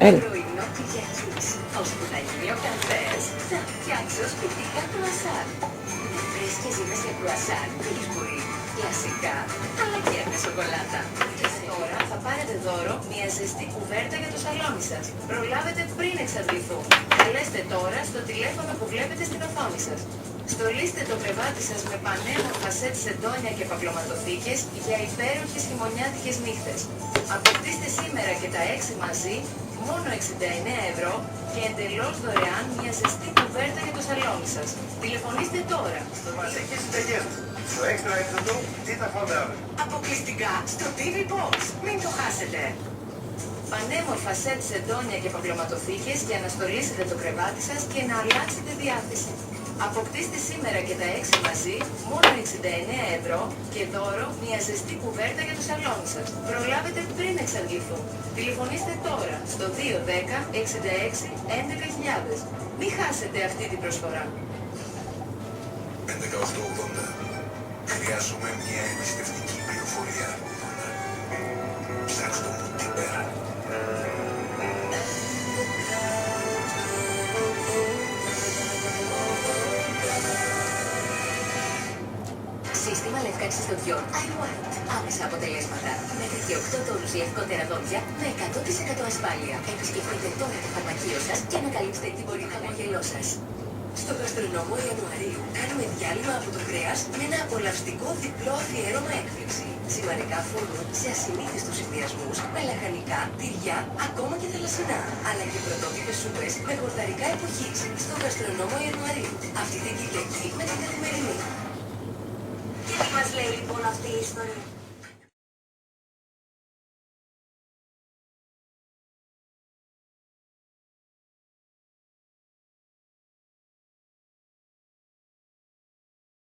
Έλα. Πρωινό Κυριακής. Ώσπου να γίνει ο καφές, θα φτιάξω σπιτικά κρουασάν. Φρέσκες ζύμες για κρουασάν, πιλισμπουρί. Κλασικά, αλλά και με σοκολάτα. Και τώρα θα πάρετε δώρο μια ζεστή κουβέρτα για το σαλόνι σας. Προλάβετε πριν εξαντληθούν. Καλέστε τώρα στο τηλέφωνο που βλέπετε στην οθόνη σας. Στολίστε το κρεβάτι σας με πανέμορφα σετ σεντόνια και παπλωματοθήκες για υπέροχες χειμωνιάτικες νύχτες. Αποκτήστε σήμερα και τα 6 μαζί, μόνο 69 € και εντελώς δωρεάν μια ζεστή κουβέρτα για το σαλόνι σας. Τηλεφωνήστε τώρα. Στο μαζικές συνταγές μου. Στο έξτρα έξοδο, τι θα φάμε αύριο. Αποκλειστικά στο TV Box. Μην το χάσετε. Πανέμορφα σετ σεντόνια και παπλωματοθήκες για να στολίσετε το κρεβάτι σας και να αλλάξετε διάθεση. Αποκτήστε σήμερα και τα 6 μαζί, μόνο 69 € και δώρο μια ζεστή κουβέρτα για το σαλόνι σας. Προλάβετε πριν εξαντληθούν. Τηλεφωνήστε τώρα στο 210 66 11.000. Μην χάσετε αυτή την προσφορά. 11880. Χρειάζομαι μια εμπιστευτική πληροφορία. Ψάξτε μου την πέρα. Σύστημα λευκάνησης δοντιών iWhite. Άμεσα αποτελέσματα. Μέχρι και 8 τόνους λευκότερα δόντια με 100% ασφάλεια. Επισκεφτείτε τώρα το φαρμακείο σας και ανακαλύψτε τι μπορεί να χαμογελό σας. Στο γαστρονόμο Ιανουαρίου κάνουμε διάλειμμα από το κρέας με ένα απολαυστικό διπλό αφιέρωμα έκπληξη. Σημαντικά φούρνουν σε ασυνήθιστους συνδυασμούς με λαχανικά, τυριά, ακόμα και θαλασσινά. Αλλά και πρωτότυπες σούπες με χορταρικά εποχής. Στο γαστρονόμο Ιανουαρίου. Αυτή την Κυριακή με την καθημερινή. Και τι μας λέει λοιπόν αυτή η ιστορία.